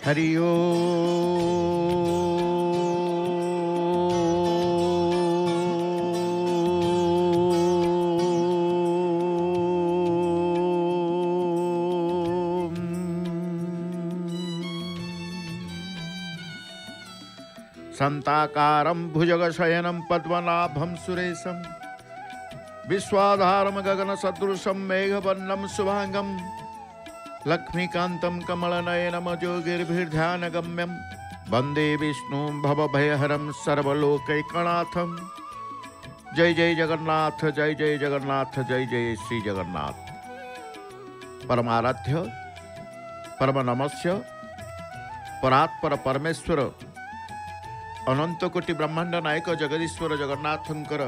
हरि ओम। शांताकारं भुजगशयनं पद्मनाभं सुरेशं विश्वाधारं गगनसदृशं मेघवर्णं शुभांगं लक्ष्मीकान्तं कमलनयनं योगिर्भिर्ध्यानगम्यं वन्दे विष्णुं भवभयहरं सर्वलोकैकनाथं। जय जय जगन्नाथ, जय जय जगन्नाथ, जय जय श्री जगन्नाथ। परमाराध्य परम नमस्य परात्पर परमेश्वर अनंत कोटि ब्रह्मांड नायक जगदीश्वर जगन्नाथंकर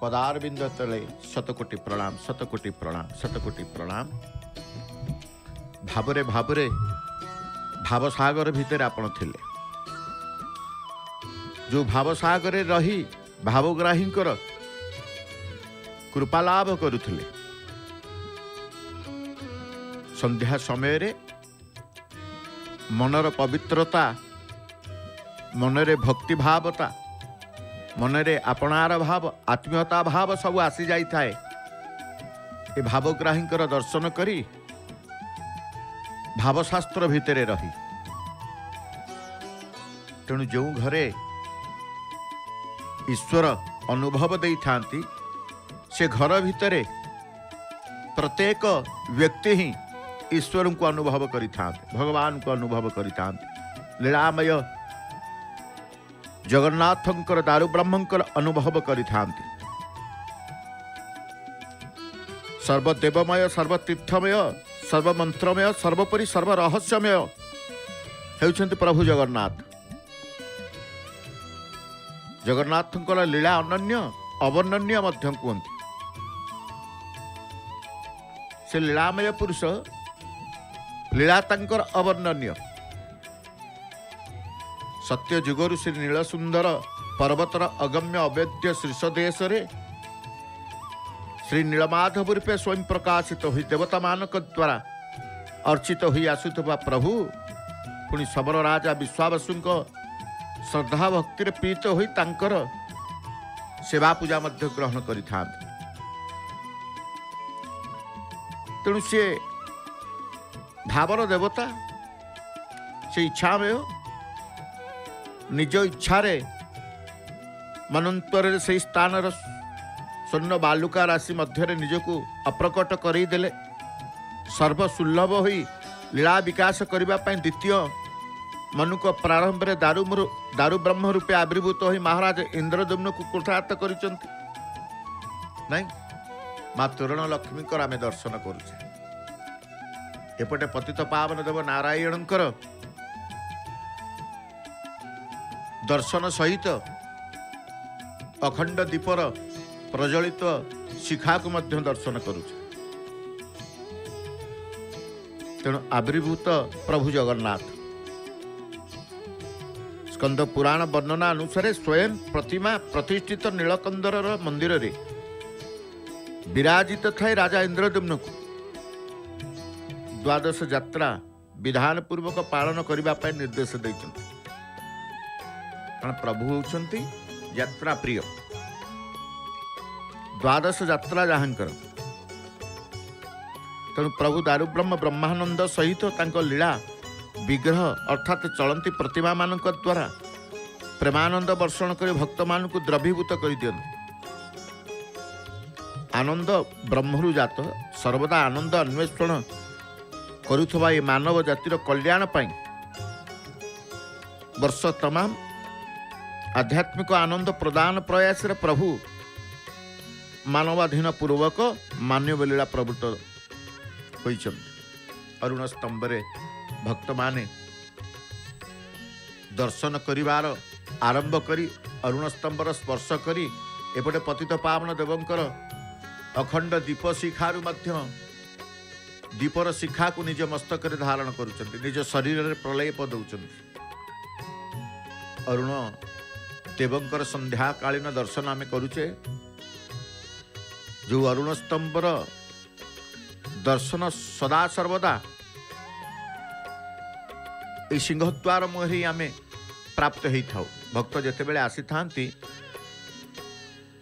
पदारविंद तले शतकोटि प्रणाम, शतकोटि प्रणाम, शतकोटि प्रणाम। भावरे भावरे भावसागर भितर आपण थिले, जो भावसागर रही भावग्राहींकर कृपालाभ करुथिले। संध्या समय रे मनर पवित्रता, मनरे भक्ति भावता, मनरे आपणार भाव, आत्मीयता भाव सब आसी जाई थाए। ए भावग्राहींकर दर्शन करी भावशास्त्र भितरे रही, तेणु जो घरे ईश्वर अनुभव देई थांती से घर भितरे प्रत्येक व्यक्ति ही ईश्वर को अनुभव करि थांते, भगवान को अनुभव करि थांते। लीलामय जगन्नाथंकर दारु ब्रह्मंकर अनुभव करि थांते। सर्वदेवमय, सर्वतीर्थमय, सर्वमंत्रमय, सर्वोपरि सर्वरहस्यमय हेउछन्ति प्रभु जगन्नाथ। जगन्नाथंकर लीला अनन्य अवर्णन्य मध्य कहते। से लीलामय पुरुष, लीला तांकर अवर्णन्य। सत्य जुगरु श्री नीलसुंदर पर्वतर अगम्य अवेद्य शीर्ष देश रे श्री नीलमाधव रूपे स्वयं प्रकाशित हो देवता मानक द्वारा अर्चित हो आसुवा प्रभु पुणी सबल राजा विश्वावसु श्रद्धा भक्ति पीत हो सेवा पूजा मध्य ग्रहण करि थांते। तेणु सी भावर देवता, से इच्छामय, निज इच्छा मनंतर से स्थान स्वर्ण बालुका राशि मध्य निजक अप्रकट करदेले। सर्वसुलभ हो लीला विकास करने द्वितीय मनु को प्रारंभ में दारु ब्रह्म रूपे आविर्भूत हो महाराज इंद्रदम्न को कृतार्थ करिसंति। नहीं माँ तोरण लक्ष्मी को आम दर्शन करुचे। एपटे पतित पावन देव नारायणकर दर्शन सहित अखंड दीपर प्रज्वलित शिखा को मध्य दर्शन करुचे। तेणु आविर्भूत प्रभु जगन्नाथ स्कंद पुराण वर्णना अनुसार स्वयं प्रतिमा प्रतिष्ठित नीलकंदर मंदिर रे विराजित थाए राजा इंद्रदम्न को द्वादश यात्रा विधान पूर्वक पालन करने निर्देश देते। प्रभु होउछंती यात्रा प्रिय। द्वादश यात्रा जहाँकर तेणु प्रभु दारु ब्रह्म ब्रह्मानंद सहित तांको लीला विग्रह अर्थात चलती प्रतिमा मान द्वारा प्रेमानंद वर्षण कर भक्त मान को द्रवीभूत कर दियंती। आनंद ब्रह्मरु जात सर्वदा आनंद अन्वेषण करुथबा ये मानव जातिर कल्याण पाई वर्ष तमाम आध्यात्मिक आनंद प्रदान प्रयास रे प्रभु मानवाधीन पूर्वक मान्य लीला प्रवृत्त होइछन्ति। अरुण स्तंभ रे भक्त माने दर्शन करिवार आरंभ करी अरुण स्तंभर स्पर्श करी एपटे पतित पावन देवंकर अखंड दीप शिखारु मध्य दीपर शिखा को निज मस्तक रे धारण करुचंती, निज शरीर रे प्रलेप दउचंती। अरुण देवंकर संध्या कालीन दर्शन आमे करुचे। जो अरुण स्तंभर दर्शन सदा सर्वदा ये सिंहद्वार मुहरे आम प्राप्त हो था। भक्त जिते आसी था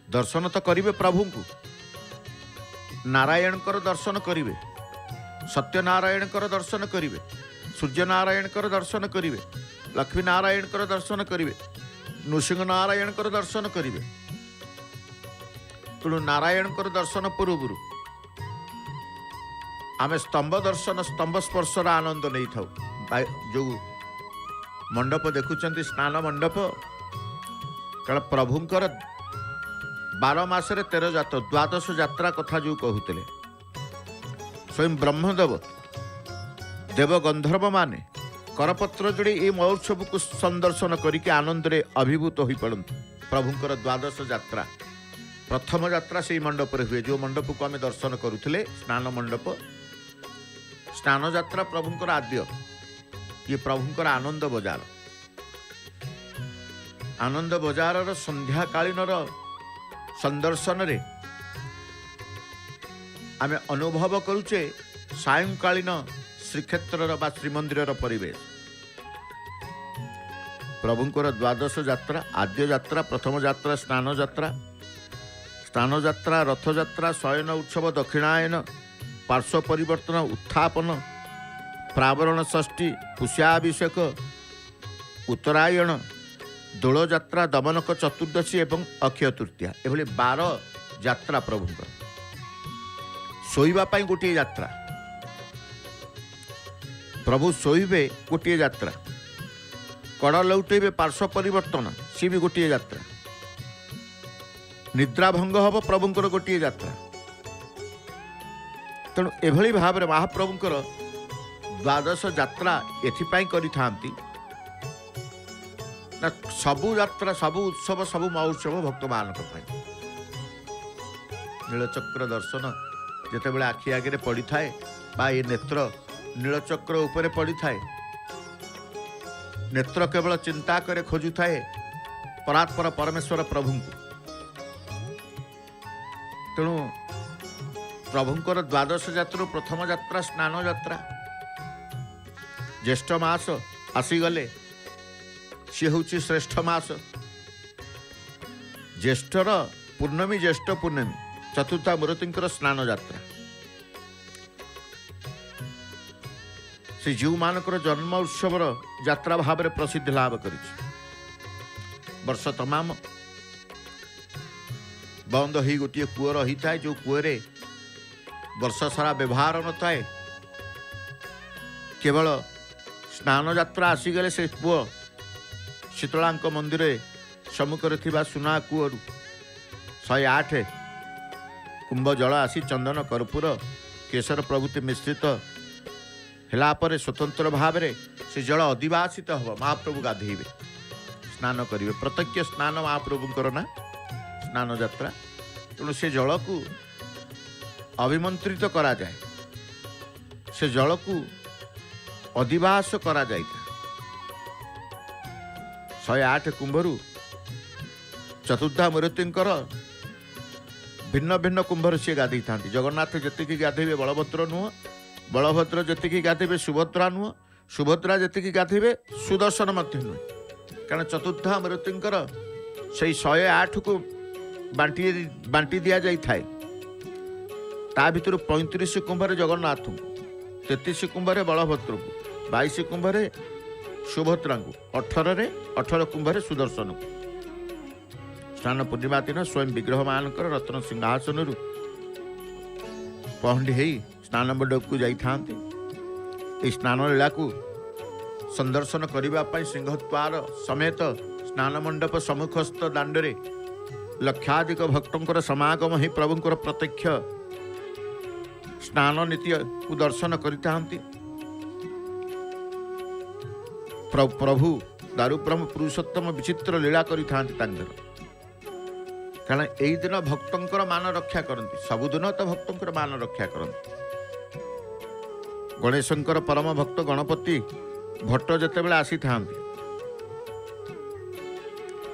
दर्शन तो करेंगे प्रभु को, नारायण दर्शन करेंगे, सत्यनारायण दर्शन करेंगे, सूर्यनारायण दर्शन करेंगे, लक्ष्मी नारायण दर्शन करेंगे, नृसिंह नारायण दर्शन करेंगे। तेणु नारायण दर्शन पूर्व आम स्तंभ दर्शन स्तंभ स्पर्शर आनंद नहीं था। जो मंडप देखुं स्नान मंडप, कारण प्रभुंकर 12 मासरे 13 जात द्वादश यात्रा कथा जो कहते स्वयं ब्रह्मदेव देव गंधर्व माने करपत्र जोड़ी ये महोत्सव को संदर्शन करके आनंद रे अभिभूत हो पड़ते। प्रभुंकर द्वादश यात्रा प्रथम यात्रा से मंडप हुए, जो मंडप को आम दर्शन करुले स्नान मंडप। स्नान यात्रा प्रभुंकर आद्य, ये प्रभुंकर आनंद बजार। आनंद बजार संध्या कालीन संदर्शन रे आमे अनुभव करुचे सायंकालीन श्रीक्षेत्र बा श्रीमंदिर परिवेश। प्रभुंकर द्वादश यात्रा आद्य यात्रा, प्रथम यात्रा स्नान यात्रा, स्नान यात्रा रथ यात्रा, शयन उत्सव, दक्षिणायन, पार्श्व परिवर्तन, उत्थापन, प्रावरण षष्ठी, पुष्याभिषेक, उत्तरायण, दोल यात्रा, दमनक चतुर्दशी एवं अक्षय तृतीया, एभली 12 यात्रा प्रभुंकर। शोइबा पाई गोटे यात्रा, प्रभु शोइबे गोटे यात्रा, कड़ लौटेबे पार्श्व परिवर्तन सी भी गोटे यात्रा, निद्रा भंग हम प्रभुंकर गोटे यात्रा। तेणु एभली भाव में महाप्रभुंकर द्वादश यात्रा एथिपाई करिथांती ना सबु यात्रा सबु उत्सव सबु महोत्सव भक्त मान नीलचक्र दर्शन जितेबाला आखि आगे पड़ी थाए बा ये नेत्र नीलचक्र उपरे पड़ी थाए, नेत्र केवल चिंता करे खोजु थाए परात्पर परमेश्वर प्रभु को। तेणु प्रभुंकर द्वादश यात्रा प्रथम यात्रा स्नान यात्रा, ज्येष्ठ मास आसीगले सी हूँ श्रेष्ठ मास। ज्येष्ठर पूर्णमी ज्येष्ठ पूर्णमी चतुर्था मूर्तिंकर स्नान यात्रा, से जीव मानकर जन्म उत्सवर यात्रा भाव में प्रसिद्धि लाभ कर वर्ष तमाम बंद हो गोटे कूଅ रही था, जो कूअरे वर्ष सारा व्यवहार न थाए, केवल स्नान यात्रा आसीगले से कूଅ शीतलांक मंदिर सम्मुखରେ ଥିବା सुना कूअरु 108 कुंभ जल आसी चंदन कर्पूर केशर प्रभृति मिश्रित हेला पर स्वतंत्र भाव में से जल अधिवासित हम महाप्रभु गाधेबे स्नान करेंगे। प्रत्यक्ष स्नान महाप्रभुंकर ना स्नान यात्रा। तेणु से जल को अभिमंत्रित करा जाए, से जल को अधिवास करा जाए। 108 कुंभरू चतुर्धा मूर्तिंकर भिन्न भिन्न कुंभर सी गाधे था। जगन्नाथ जी गाधेबे बलभद्र नुह, बलभद्र जी गाधेबे सुभद्रा नुह, सुभद्रा जी गाधेबे सुदर्शन नुह। कारण चतुर्धा मूर्तिंकर से 108 को बांटी दि जाए थाए। ता भितर 35 कुंभरे जगन्नाथ को, 33 कुंभरे बलभद्र को, 22 कुंभरे सुभद्रा को, 18 कुंभरे सुदर्शन को। स्नान पूर्णिमा दिन स्वयं विग्रह मानकर रत्न सिंहासन पहंडी हो स्नान मंडप को जाई स्नान लीला को संदर्शन करने सिंहद्वार समेत स्नान मंडप सम्मुखस्थ दांडे लक्षाधिक भक्तों समागम ही प्रभुंकर प्रत्यक्ष स्नान नीति को दर्शन करते। प्रभु दारुब्रह्म पुरुषोत्तम विचित्र लीला करिथांती। कारण यही दिन भक्तों मान रक्षा करती, सबुदिन तो भक्तों मान रक्षा करती। गणेशंकर परम भक्त गणपति भट्ट जितेबाला आसी था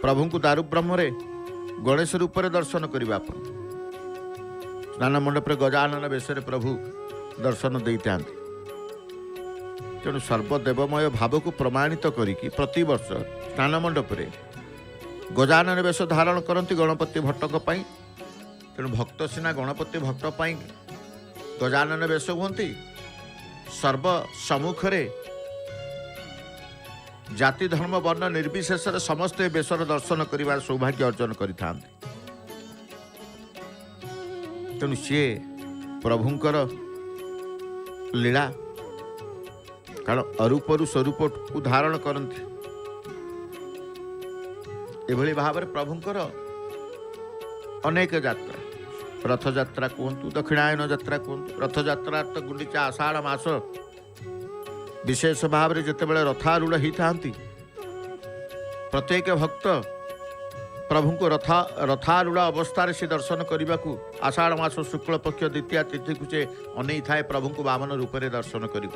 प्रभु को दारुब्रह्म गणेश रूप से दर्शन करने स्नान मंडप गजानन बेश प्रभु दर्शन देते। तेणु सर्वदेवमय भाव को प्रमाणित करिकी प्रतिवर्ष स्नान मंडपरे गजानन वेश धारण करती गणपति भट्टक पाई। तेणु भक्त सिना गणपति भट्ट पाई गजानन वेश हुंती सर्व सम्मुखरे जाति धर्म वर्ण निर्विशेष समस्ते बेशर दर्शन करिवार सौभाग्य अर्जन करिथांती। तेणु सी प्रभुंकर लीला कारण अरूपरू स्वरूप को धारण करती एभली भाव प्रभुंकर अनेक यात्रा रथ यात्रा कहतु दक्षिणायन यात्रा कहतु रथ यात्रा तो गुंडीचा आषाढ़ मास विशेष भाव में जितेबाला रथारूढ़ होता प्रत्येक भक्त प्रभु को रथारूढ़ अवस्था से दर्शन करने को आषाढ़ मास शुक्ल पक्ष द्वितीय तिथि को से अनै थाए प्रभु को वामन रूप में दर्शन कर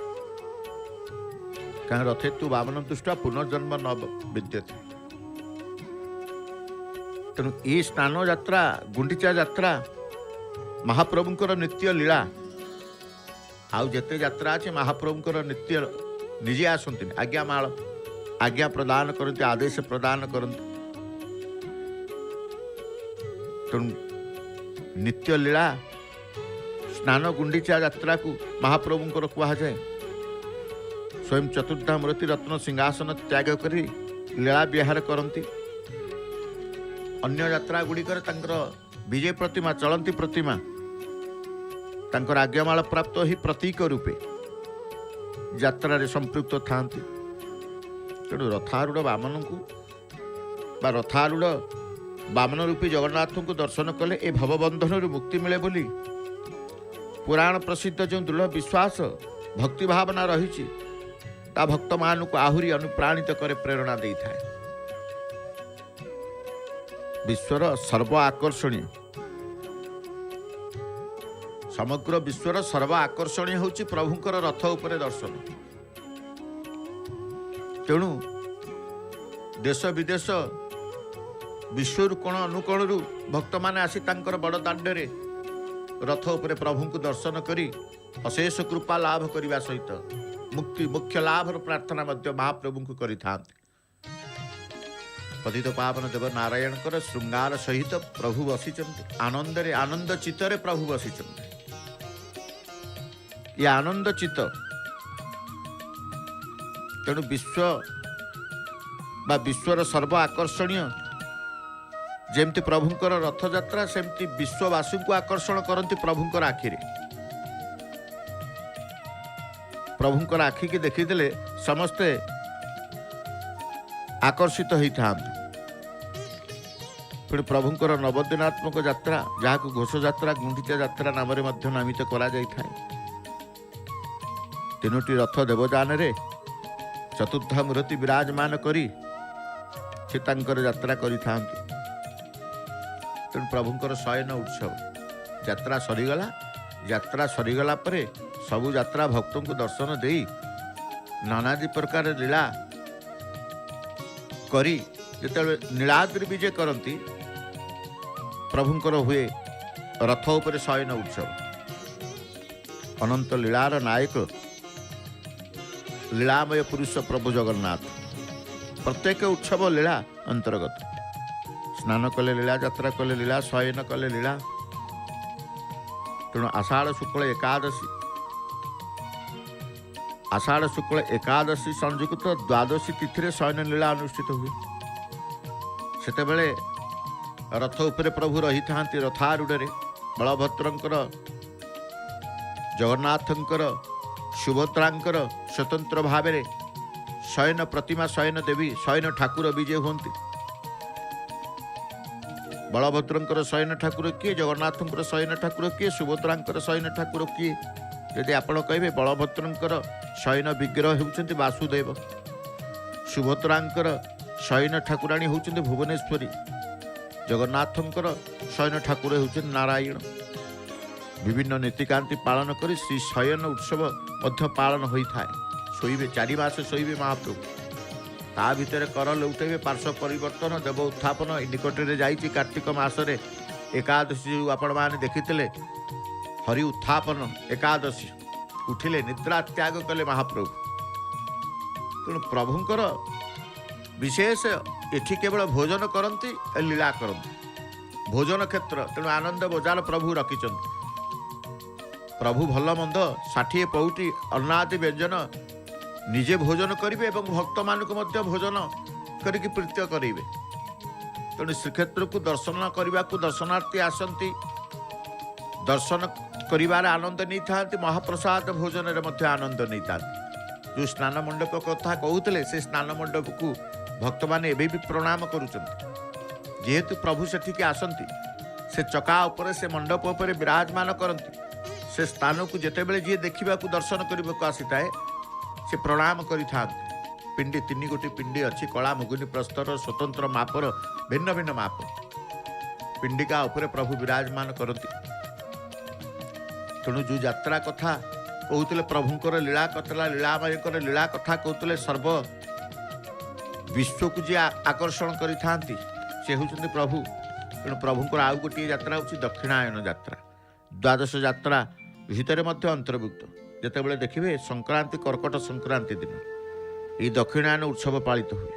कहीं रथे तु वामन दृष्टा पुनर्जन्म न विद्यते। तेणु ये स्नान यात्रा गुंडीचा यात्रा महाप्रभुंकर नित्य लीला आउ जेते यात्रा अच्छे महाप्रभुंकर नित्य निजे आसती आज्ञा माल आज्ञा प्रदान करते आदेश प्रदान करते। तेणु नित्य लीला स्नान गुंडीचा यात्रा को महाप्रभुंकर कहुए स्वयं चतुर्धामूर्ति रत्न सिंहासन त्याग कर लीला विहार करती। अन्य यात्रा गुड़िकर विजय प्रतिमा चलती प्रतिमा तांकर आज्ञामाल प्राप्त ही प्रतीक रूपे यात्रा रे संपृक्त थांती। तेणु रथारूढ़ वामन को रथारूढ़ वामन रूपी जगन्नाथ को दर्शन कले ए भवबंधन मुक्ति मिले बोली पुराण प्रसिद्ध जो दृढ़ विश्वास भक्ति भावना रही भक्त मान को आहुरी अनुप्राणित करे प्रेरणा दे था। विश्वर सर्व आकर्षणीय समग्र विश्वर सर्व आकर्षणीय होची प्रभुंकर रथ उपरे दर्शन। तेणु देश विदेश विश्वर कोण अनुकोण भक्त माने आसी तांकर बड़ दांडे रथ उपरे प्रभु को दर्शन करी अशेष कृपा लाभ करने सहित मुक्ति मुख्य लाभ प्रार्थना महाप्रभु को करिथांती। पतित पावन देव नारायण श्रृंगार सहित प्रभु बसिचंती आनंदरे आनंद चित्तरे प्रभु बसिचंती। ये आनंद चित्त तेणु विश्वर सर्व आकर्षणीय जेमती प्रभुंकर रथ यात्रा सेमती विश्ववासी को आकर्षण करती प्रभुंकर आखिरे प्रभुंकर आखि की देखीदेले समस्ते आकर्षित होता। फिर प्रभुंकर नवदिनात्मक यात्रा जहाँ को घोष यात्रा गुंडीचा यात्रा नाम नामित करा जाय थाए। तीनोटी रथ देवदान रे चतुर्धामूर्ति विराजमान करी से तांकर यात्रा करिथांती। तेणु प्रभुंकर शयन उत्सव यात्रा सरीगला परे सबु यात्रा भक्तों को दर्शन दे नानादी प्रकार लीला करी जिते नीलाद्रि विजय करती प्रभुंकर हुए रथ उपरे शयन उत्सव। अनंत लीलार नायक लीलामय पुरुष प्रभु जगन्नाथ प्रत्येक उत्सव लीला अंतर्गत स्नान कले लीला यात्रा कले लीला शयन कले लीला। तेणु आषाढ़ शुक्ल एकादशी संयुक्त द्वादशी तिथि शयन लीला अनुष्ठित हुए। सेतेबेले रथ उपरे प्रभु रही था रथारूढ़ बलभद्रंकर जगन्नाथंकर सुभद्रांकर स्वतंत्र भाव शयन प्रतिमा शयन देवी शयन ठाकुर विजय हुंती। बलभद्रंकर शयन ठाकुर किए जगन्नाथंकर शयन ठाकुर किए सुभद्रांकर शयन ठाकुर किए यदि आपण कहे बलभद्रंकर शयन विग्रह होउछन्ति वासुदेव सुभद्रांकर शयन ठाकुराणी होउछन्ति भुवनेश्वरी जगन्नाथंकर शयन ठाकुर होउछन्ति नारायण। विभिन्न नीतिकांति पालन करी श्री शयन उत्सव मध्य पालन होता है। शोइबे 4 मास शोइबे महाप्रभु ता भितर कर लौटेबे पार्श्व परिवर्तन देव उत्थापन निकटरे जाइछि कार्तिक मासरे एकादशी आपण माने देखिथिले हरि उत्थापन एकादशी उठिले निद्रा त्याग कले महाप्रभु तेणु प्रभुंकर विशेष एठी केवल भोजन करती लीला करती भोजन क्षेत्र तेणु आनंद बजार प्रभु रखिंट प्रभु भल मंद 60 पौटी अन्नादि व्यंजन निजे भोजन करेंगे और भक्त मानक भोजन करके प्रीत्य करेंगे। तेणु श्रीक्षेत्र को दर्शन करने को दर्शनार्थी आसती दर्शन कर आनंद नहीं था महाप्रसाद भोजन में आनंद नहीं था। जो स्नान मंडप कथा कहते से स्नान मंडप को भक्त मैंने एवं भी प्रणाम करुँच जेहेतु प्रभु सेठिकी आसती से चका उपर से मंडप उपर विराजमान करती से स्थान को जितेबले जी देखा दर्शन करने को आसी थाए से प्रणाम करि पिंडी 3 गोटी पिंडी अच्छी कला मुगुनी प्रस्तर स्वतंत्र मापर भिन्न भिन्न माप पिंडिका उपरे प्रभु विराजमान करती। तेणु जो यात्रा कथा कहते प्रभुंकर लीला कथा लीलामयकर लीला कथा कहते सर्व विश्व को जी आकर्षण करि से होउछन्ति प्रभु। तेणु प्रभुंकर आउ गोटे यात्रा होछि दक्षिणायन यात्रा द्वादश यात्रा भितर मध्य अंतर्भुक्त। जेतेबेले देखिए संक्रांति कर्कट संक्रांति दिन ये दक्षिणायन उत्सव पालित हुए।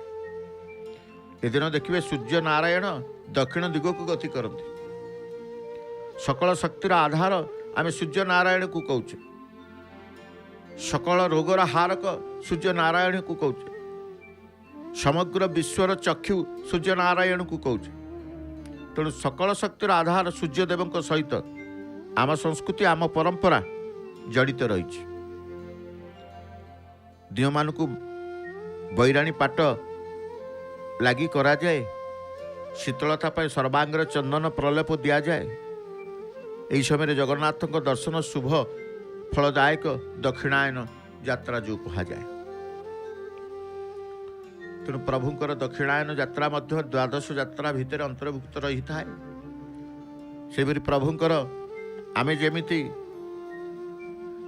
ए दिन देखिए सूर्य नारायण दक्षिण दिग को गति करती सकल शक्तिर आधार आम सूर्य नारायण को कौचे सकल रोगर हारक सूर्य नारायण को कौचे समग्र विश्वर चक्षु सूर्य नारायण को कौचे। तेणु सकल शक्तिर आधार सूर्यदेव सहित आम संस्कृति आम परंपरा जड़ित रही। दिह मान को बैराणी पाट लगी करा जाए शीतलता पर सर्वांगर चंदन प्रलेप दि जाए। यही समय जगन्नाथ दर्शन शुभ फलदायक दक्षिणायन यात्रा जो कहा जाए। तेणु प्रभुंकर दक्षिणायन यात्रा मध्य द्वादश यात्रा भितर अंतर्भुक्त रही था। से प्रभुंकर आमे जेमिति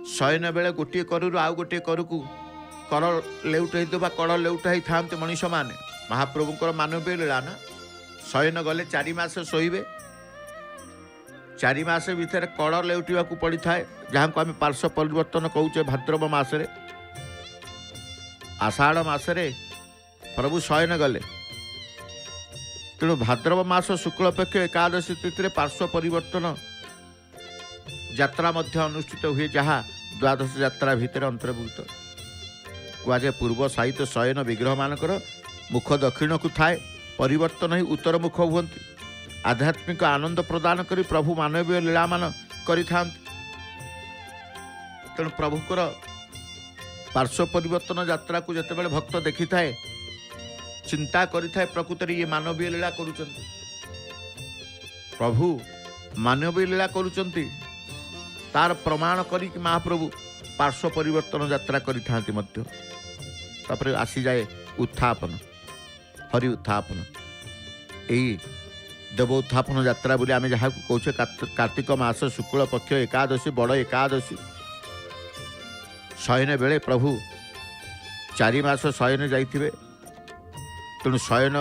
शयन बेले गोटे करू आउ गोटे करू को कर लेउटाई देवा कड़ लेउटाई था मनीष माने महाप्रभुंकर मानवीय लीला ना। शयन गले 4 मास शोइबे 4 मास भितर कड़ लेउटिया को पड़ी थाए जहाँ को आम पार्श्व परिवर्तन कहूचे भाद्रव मासरे आषाढ़ मासरे प्रभु शयन गले। तेणु भाद्रव मास शुक्ल पक्ष एकादशी तिथि पार्श्व परिवर्तन यात्रा मध्य अनुष्ठित हुए जहाँ द्वादश यात्रा भितर अंतर्भुक्त कहुए। पूर्व साहित्य शयन विग्रह मानकर मुख दक्षिण को थाए परिवर्तन ही उत्तर मुख हुअन्ति आध्यात्मिक आनंद प्रदान करी प्रभु मानवीय लीला मान करि थांति। तेणु प्रभुकर पार्श्व परिवर्तन यात्रा को जितेबाला भक्त देखि थाए चिंता करि थाए प्रकृति ये मानवीय लीला करुचंती प्रभु मानवीय लीला करुचंती तार प्रमाण करी महाप्रभु पार्श्व परिवर्तन यात्रा करि थांति मध्य। तापर आसी जाए उत्थापन हरि उत्थापन यही देव उत्थापन यात्रा बोली आम जहाँ कहे कार्तिक मास शुक्ल पक्ष एकादशी बड़ एकादशी शयन बेले प्रभु 4 मास शयन जाइथिबे। तेणु शयन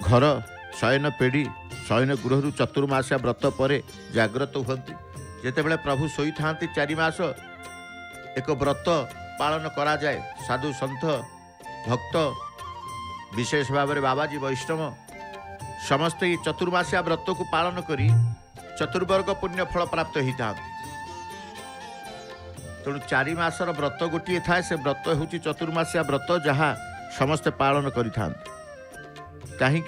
घर शयन पेढ़ी शयन गृह चतुर्मासिया व्रत पर जाग्रत हुअन्ति जेतेबेले प्रभु शोई थांती 4 मास एक व्रत पालन करा जाए। साधु सन्थ भक्त विशेष भाव में बाबाजी वैष्णव समस्त ये चतुर्मासिया व्रत को पालन करी चतुर्वर्ग पुण्य फल प्राप्त होता। तेणु 4 मासर व्रत गोटे थाए से व्रत हूँ चतुर्मासिया व्रत जहाँ समस्ते पालन करि कहीं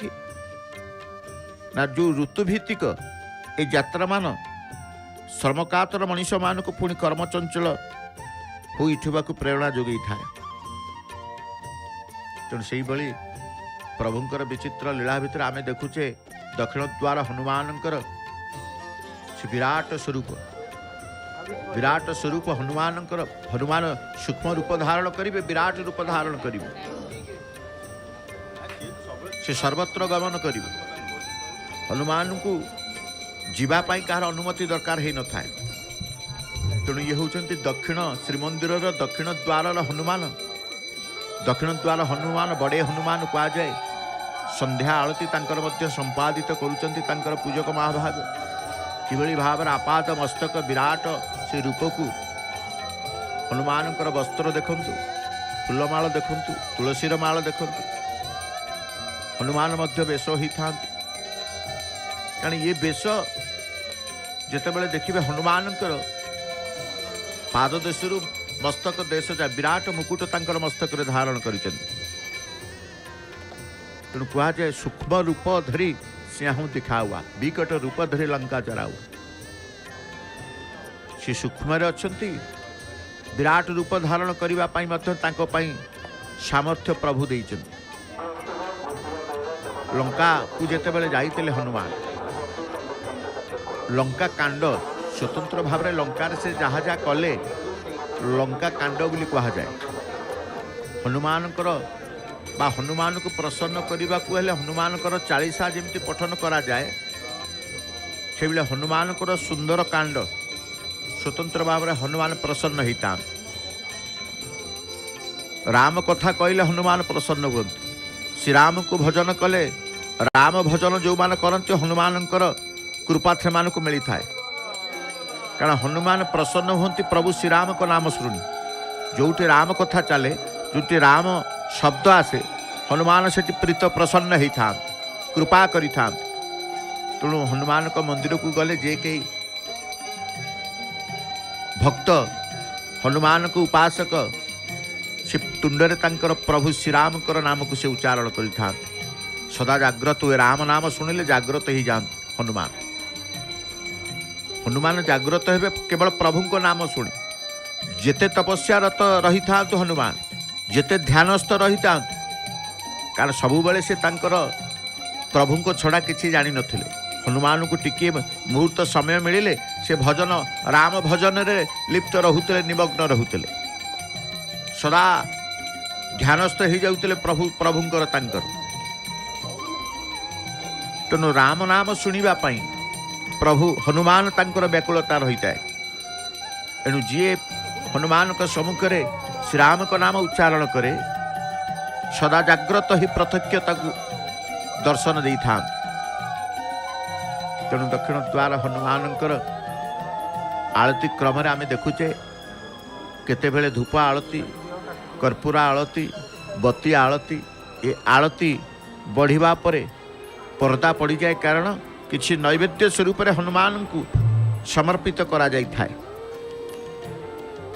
ना जो ऋतुभित्तिक ये यात्रा मान श्रमकातर मनीष मान को पुणी कर्मचंचल होइठिबा को प्रेरणा जोगई थाए। तेणु से भली प्रभुंकर विचित्र लीला भितर आमे देखुचे दक्षिण द्वार हनुमानंकर विराट स्वरूप हनुमानंकर हनुमान सूक्ष्म रूप धारण करिवे विराट रूप धारण करिवे से सर्वत्र गमन करिवे। हनुमान को जीवा पाई कहार अनुमति दरकार है न थाए। तेणु ये होउचंती दक्षिण श्रीमंदिर दक्षिण द्वार हनुमान दक्षिण द्वार हनुमान बड़े हनुमान कह जाए। संध्या आलती तांकर मध्य संपादित करुचंती तांकर पूजक महाभाग किभली भाव आपात मस्तक विराट से रूप को हनुमानकर वस्त्र देखंतु फूलमाଳ देखंतु तुलसीर माळ देखंतु हनुमान मध्य बेश होई थांती कारण ये बेश जेतेबेले देखिबे हनुमानकर पाद देशरु मस्तक देश जा विराट मुकुट तांकर मस्तक रे धारण करिसेंती तेणु कहा जाए सूक्ष्म रूप धरी सिंह दिखावा विकट रूप धरी लंका चरावा से सूक्ष्म अच्छी विराट रूप धारण करने सामर्थ्य प्रभु देइछन लंका को जेतेबेले जाइतिले हनुमान लंका कांड स्वतंत्र भाव में लंकार से जहाँ जहाँ कले लंका कांड बोली कहा जाए हनुमानकर बा हनुमान को प्रसन्न करने को हेले हनुमानकर 40 जमी पठन करा जाए से बेले हनुमानकर सुंदर कांड स्वतंत्र भाव में हनुमान प्रसन्न होता राम कथा कहले हनुमान प्रसन्न हुए श्री राम को भजन कले राम भजन जो मान करते हनुमानकर कृपा से मान को मिली थाए कारण हनुमान प्रसन्न होती प्रभु श्री राम को नाम शुणी जोटी राम कथा चले जोटी राम शब्द आसे हनुमान से प्रीत प्रसन्न होता कृपा करि तेणु हनुमान को मंदिर को गले जे कई भक्त हनुमान को उपासक से तुंडरे तांकर प्रभु श्री राम नाम को से उच्चारण कर सदा जाग्रत हुए राम नाम शुणिले जाग्रत ही जाते हनुमान हनुमान जाग्रत हे केवल प्रभु को नाम शुणी जेते तपस्यारत रही था हनुमान जेते ध्यानस्थ रही था कारण सबुबले से तांकर प्रभु को छड़ा किसी जानी नथिले हनुमान को टिके मुहूर्त समय मिले से भजन राम भजन रे लिप्त रहुतले निमग्न रहुतले सदा ध्यानस्थ हो जाउतले प्रभुंकर तांकर तेणु राम नाम शुणिबा पई प्रभु हनुमान तांकर व्याकुलता रही है एणु जी हनुमान के सम्मुख में श्री राम को नाम उच्चारण करे सदा जाग्रत ही प्रत्यक्षता दर्शन दे था तेणु दक्षिण द्वार हनुमानकर आलती क्रम आम देखुचे केते धूप आलती कर्पूरा आलती बती आलती ये आलती बढ़िबा परे पर्दा पड़ जाए कारण किसी नैवेद्य स्वरूप हनुमान को समर्पित करा जाय थाए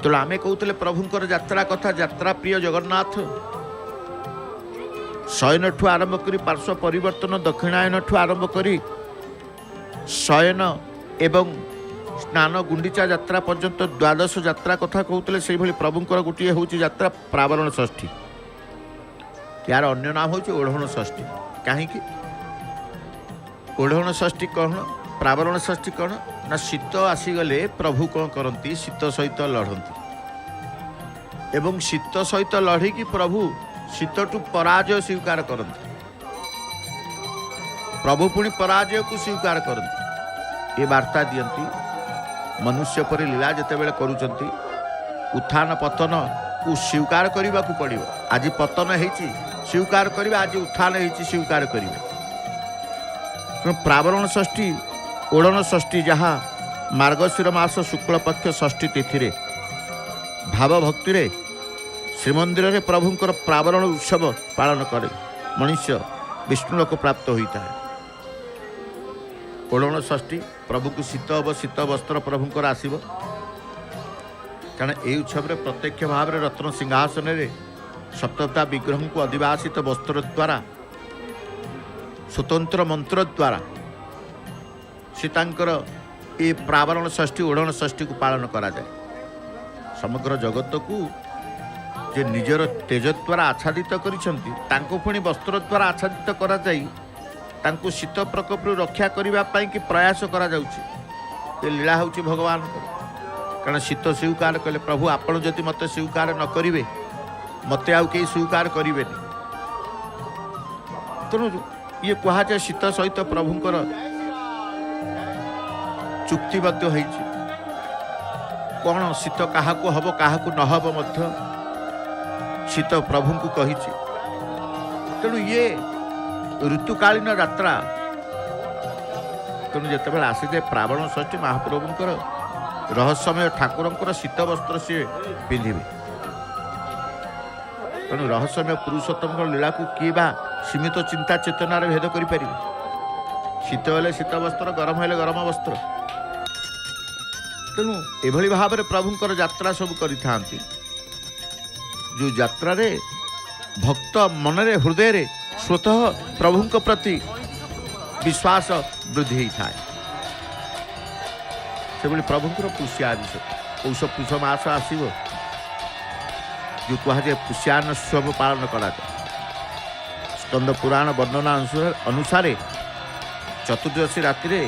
तो आमे कहते प्रभुंकर यात्रा कथा यात्रा प्रिय जगन्नाथ शयन ठू आरंभ करी पार्श्व परिवर्तन दक्षिणायन ठू आरंभ करी शयन एवं स्नान गुंडीचा यात्रा पर्यंत द्वादश यात्रा कथा कहते से भली प्रभुंकर गोटे हूँ यात्रा प्रावरण षष्ठी यार अन्य नाम हूँ ओढ़ण षष्ठी कहीं ओढ़ण षष्ठी कौन प्रावरण षष्ठी कौन ना शीत आसीगले प्रभु कौन करती शीत सहित लड़ती एवं शीत सहित लड़िकी प्रभु शीतटू पराजय स्वीकार करती प्रभु पुणी पराजय को स्वीकार करती ये वार्ता दियंती मनुष्य पर लीला जिते बड़े करुचंती उत्थान पतन को स्वीकार करने को पड़ो आज पतन होती स्वीकार करवा आज उत्थान होती स्वीकार करेंगे प्रावरण षष्ठी ओढ़ण षष्ठी जहाँ मार्गशीर मास शुक्ल पक्ष षष्ठी तिथि भाव भक्ति रे श्रीमंदिर रे प्रभुंकर प्रावरण उत्सव पालन करे मनुष्य विष्णुलोक प्राप्त होता है ओढ़ण षष्ठी प्रभु को शीत हम शीत वस्त्र प्रभुंकर आसब कारण यही उत्सव में प्रत्यक्ष भाव में रत्न सिंहासन रे सप्तता विग्रह को अधिवासित वस्त्र द्वारा स्वतंत्र मंत्र द्वारा सीतांकर ये प्रावरण षष्ठी ओढ़ण षष्ठी को पालन करा जाए समग्र जगत को जे निजर तेज द्वारा आच्छादित करिसंती तांको पुणी वस्त्र द्वारा आच्छादित करा जाई तांको शीत प्रकोप रक्षा करने पाई कि प्रयास करा जाउछि ये लीला होउछि भगवान कारण शीत स्वीकार कले प्रभु आपण जदि मते स्वीकार न करिवे मते आउ के स्वीकार करिवेनी तेणु ये कहा जाए शीत सहित प्रभुंकर चुक्तिबद्ध होइछि कौन शीत क्या हम क्या नहब मध्य शीत प्रभु को कही तेणु ये ऋतुकालीन यात्रा तेणु जिते आसी जाए प्रावण षष्ठी महाप्रभुंकर रहस्यमय ठाकुरंकर शीत वस्त्र सी पिंधे ତେଣୁ ରହସ୍ୟମୟ ପୁରୁଷୋତ୍ତମଙ୍କ ଲୀଳାକୁ କିଏ ବା ସୀମିତ ଚିନ୍ତା ଚେତନାରେ ଭେଦ କରିପାରିବ? ଶୀତ ହେଲେ ଶୀତ ବସ୍ତ୍ର, ଗରମ ହେଲେ ଗରମ ବସ୍ତ୍ର। ତେଣୁ ଏଭଳି ଭାବରେ ପ୍ରଭୁଙ୍କର ଯାତ୍ରା ସବୁ କରିଥାନ୍ତି, ଯେଉଁ ଯାତ୍ରାରେ ଭକ୍ତ ମନରେ ହୃଦୟରେ ସ୍ୱତଃ ପ୍ରଭୁଙ୍କ ପ୍ରତି ବିଶ୍ୱାସ ବୃଦ୍ଧି ହୋଇଥାଏ। ସେଭଳି ପ୍ରଭୁଙ୍କର ପୁଷ୍ୟାଦିଶ ପୌଷ ପୁଷ ମାସ ଆସିବ, ଯେଉଁ କୁହାଯାଏ ପୁଷ୍ୟାନୋତ୍ସବ ପାଳନ କରାଯାଏ। ସ୍କନ୍ଦ ପୁରାଣ ବର୍ଣ୍ଣନା ଅନୁସାରେ ଚତୁର୍ଦ୍ଦଶୀ ରାତିରେ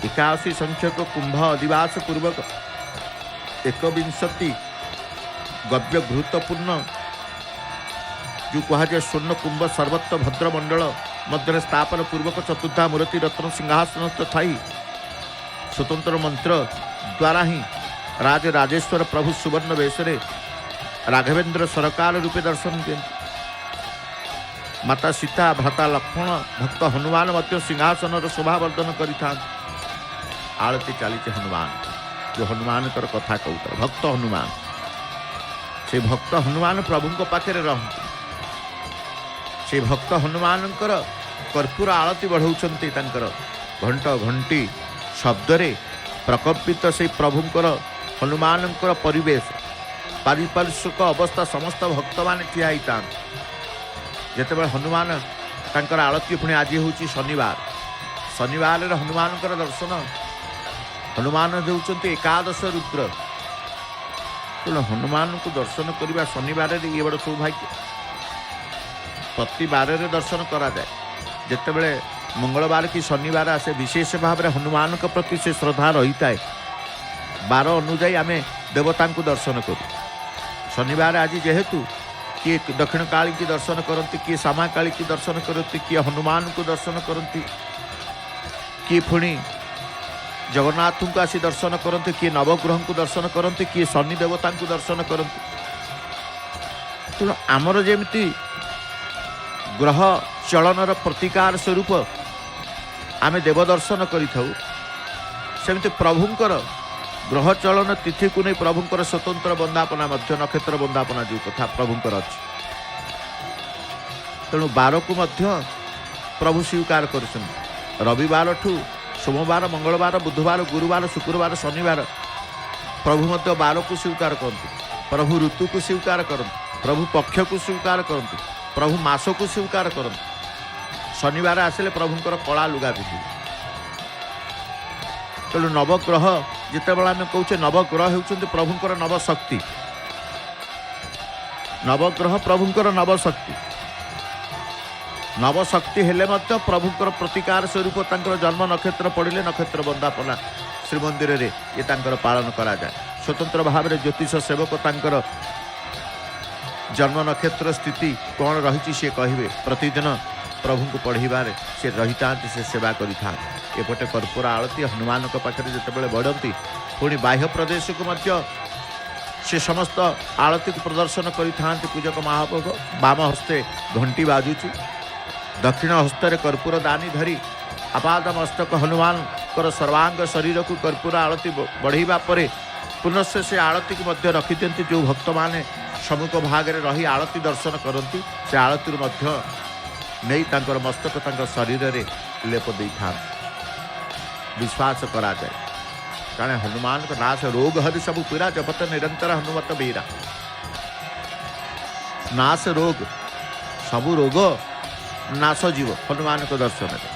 81 ସଂଖ୍ୟକ କୁମ୍ଭ ଅଧିବାସ ପୂର୍ବକ 21 ଗବ୍ୟ ଘୃତପୂର୍ଣ୍ଣ ଯେଉଁ କୁହାଯାଏ ସ୍ୱର୍ଣ୍ଣ କୁମ୍ଭ ସର୍ବତ୍ର ଭଦ୍ରମଣ୍ଡଳ ମଧ୍ୟରେ ସ୍ଥାପନ ପୂର୍ବକ ଚତୁର୍ଦ୍ଧା ମୂର୍ତ୍ତି ରତ୍ନ ସିଂହାସନ ଥାଇ ସ୍ୱତନ୍ତ୍ର ମନ୍ତ୍ର ଦ୍ୱାରା ହିଁ ରାଜ ରାଜେଶ୍ୱର ପ୍ରଭୁ ସୁବର୍ଣ୍ଣ ବେଶରେ ରାଘବେନ୍ଦ୍ର ସରକାର ରୂପେ ଦର୍ଶନ ଦିଅନ୍ତି। ମାତା ସୀତା, ଭ୍ରାତା ଲକ୍ଷ୍ମଣ, ଭକ୍ତ ହନୁମାନ ମଧ୍ୟ ସିଂହାସନର ଶୋଭାବର୍ଦ୍ଧନ କରିଥାନ୍ତି। ଆଳତି ଚାଲିଛି ହନୁମାନ, ଯେଉଁ ହନୁମାନଙ୍କର କଥା କହୁଥାଏ ଭକ୍ତ ହନୁମାନ। ସେ ଭକ୍ତ ହନୁମାନ ପ୍ରଭୁଙ୍କ ପାଖରେ ରହନ୍ତି। ସେ ଭକ୍ତ ହନୁମାନଙ୍କର କର୍ପୂର ଆଳତି ବଢ଼ାଉଛନ୍ତି। ତାଙ୍କର ଘଣ୍ଟ ଘଣ୍ଟି ଶବ୍ଦରେ ପ୍ରକମ୍ପିତ ସେହି ପ୍ରଭୁଙ୍କର ହନୁମାନଙ୍କର ପରିବେଶ, ପାରିପାର୍ଶ୍ୱିକ ଅବସ୍ଥା ସମସ୍ତ ଭକ୍ତମାନେ ଠିଆ ହେଇଥାନ୍ତି। ଯେତେବେଳେ ହନୁମାନ ତାଙ୍କର ଆଳତି, ପୁଣି ଆଜି ହେଉଛି ଶନିବାର, ଶନିବାରରେ ହନୁମାନଙ୍କର ଦର୍ଶନ। ହନୁମାନ ହେଉଛନ୍ତି ଏକାଦଶ ରୁଦ୍ର। ତେଣୁ ହନୁମାନଙ୍କୁ ଦର୍ଶନ କରିବା ଶନିବାରରେ ଇଏ ବଡ଼ ସୌଭାଗ୍ୟ। ପ୍ରତି ବାରରେ ଦର୍ଶନ କରାଯାଏ। ଯେତେବେଳେ ମଙ୍ଗଳବାର କି ଶନିବାର ଆସେ, ବିଶେଷ ଭାବରେ ହନୁମାନଙ୍କ ପ୍ରତି ସେ ଶ୍ରଦ୍ଧା ରହିଥାଏ। ବାର ଅନୁଯାୟୀ ଆମେ ଦେବତାଙ୍କୁ ଦର୍ଶନ କରୁ। ଶନିବାର ଆଜି ଯେହେତୁ କିଏ ଦକ୍ଷିଣ କାଳୀକି ଦର୍ଶନ କରନ୍ତି, କିଏ ଶ୍ୟାମା କାଳୀକି ଦର୍ଶନ କରନ୍ତି, କିଏ ହନୁମାନଙ୍କୁ ଦର୍ଶନ କରନ୍ତି, କିଏ ପୁଣି ଜଗନ୍ନାଥଙ୍କୁ ଆସି ଦର୍ଶନ କରନ୍ତି, କିଏ ନବଗ୍ରହଙ୍କୁ ଦର୍ଶନ କରନ୍ତି, କିଏ ଶନି ଦେବତାଙ୍କୁ ଦର୍ଶନ କରନ୍ତି। ତେଣୁ ଆମର ଯେମିତି ଗ୍ରହ ଚଳନର ପ୍ରତିକାର ସ୍ୱରୂପ ଆମେ ଦେବ ଦର୍ଶନ କରିଥାଉ, ସେମିତି ପ୍ରଭୁଙ୍କର ଗ୍ରହ ଚଳନ ତିଥିକୁ ନେଇ ପ୍ରଭୁଙ୍କର ସ୍ୱତନ୍ତ୍ର ବନ୍ଦାପନା ମଧ୍ୟ, ନକ୍ଷତ୍ର ବନ୍ଦାପନା ଯେଉଁ କଥା ପ୍ରଭୁଙ୍କର ଅଛି। ତେଣୁ ବାରକୁ ମଧ୍ୟ ପ୍ରଭୁ ସ୍ୱୀକାର କରୁଛନ୍ତି। ରବିବାରଠୁ ସୋମବାର, ମଙ୍ଗଳବାର, ବୁଧବାର, ଗୁରୁବାର, ଶୁକ୍ରବାର, ଶନିବାର ପ୍ରଭୁ ମଧ୍ୟ ବାରକୁ ସ୍ୱୀକାର କରନ୍ତି। ପ୍ରଭୁ ଋତୁକୁ ସ୍ୱୀକାର କରନ୍ତି, ପ୍ରଭୁ ପକ୍ଷକୁ ସ୍ୱୀକାର କରନ୍ତି, ପ୍ରଭୁ ମାସକୁ ସ୍ୱୀକାର କରନ୍ତି। ଶନିବାର ଆସିଲେ ପ୍ରଭୁଙ୍କର କଳା ଲୁଗା ପିନ୍ଧିବେ। ତେଣୁ ନବଗ୍ରହ ଯେତେବେଳେ ଆମେ କହୁଛେ, ନବଗ୍ରହ ହେଉଛନ୍ତି ପ୍ରଭୁଙ୍କର ନବଶକ୍ତି। ନବଗ୍ରହ ପ୍ରଭୁଙ୍କର ନବଶକ୍ତି। ନବଶକ୍ତି ହେଲେ ମଧ୍ୟ ପ୍ରଭୁଙ୍କର ପ୍ରତିକାର ସ୍ୱରୂପ ତାଙ୍କର ଜନ୍ମ ନକ୍ଷତ୍ର ପଡ଼ିଲେ ନକ୍ଷତ୍ର ବନ୍ଦାପନା ଶ୍ରୀମନ୍ଦିରରେ ଏ ତାଙ୍କର ପାଳନ କରାଯାଏ। ସ୍ୱତନ୍ତ୍ର ଭାବରେ ଜ୍ୟୋତିଷ ସେବକ ତାଙ୍କର ଜନ୍ମ ନକ୍ଷତ୍ର ସ୍ଥିତି କ'ଣ ରହିଛି ସେ କହିବେ। ପ୍ରତିଦିନ ପ୍ରଭୁଙ୍କୁ ପଢ଼ିବାରେ ସେ ରହିଥାନ୍ତି, ସେ ସେବା କରିଥାନ୍ତି। ଏପଟେ କର୍ପୂର ଆଳତି ହନୁମାନଙ୍କ ପାଖରେ ଯେତେବେଳେ ବଢ଼ନ୍ତି, ପୁଣି ବାହ୍ୟ ପ୍ରଦେଶକୁ ମଧ୍ୟ ସେ ସମସ୍ତ ଆଳତିକୁ ପ୍ରଦର୍ଶନ କରିଥାନ୍ତି ପୂଜକ ମହାପ୍ରଭୁ। ବାମ ହସ୍ତେ ଘଣ୍ଟି ବାଜୁଛି, ଦକ୍ଷିଣ ହସ୍ତରେ କର୍ପୂର ଦାନି ଧରି ଆପାଦ ମସ୍ତକ ହନୁମାନଙ୍କର ସର୍ବାଙ୍ଗ ଶରୀରକୁ କର୍ପୂର ଆଳତି ବଢ଼େଇବା ପରେ ପୁନଶ୍ଚ ସେ ଆଳତିକୁ ମଧ୍ୟ ରଖିଦିଅନ୍ତି। ଯେଉଁ ଭକ୍ତମାନେ ସମ୍ମୁଖ ଭାଗରେ ରହି ଆଳତି ଦର୍ଶନ କରନ୍ତି, ସେ ଆଳତିରୁ ମଧ୍ୟ ନେଇ ତାଙ୍କର ମସ୍ତକ ତାଙ୍କ ଶରୀରରେ ଲେପ ଦେଇଥାନ୍ତି। ବିଶ୍ୱାସ କରାଯାଏ, କାରଣ ହନୁମାନଙ୍କ ନାଶ ରୋଗ ହରି ସବୁ ପୀଡ଼ା, ଜପତ ନିରନ୍ତର ହନୁମତ ବୀରା। ନାଶ ରୋଗ, ସବୁ ରୋଗ ନାଶ ଯିବ ହନୁମାନଙ୍କ ଦର୍ଶନରେ।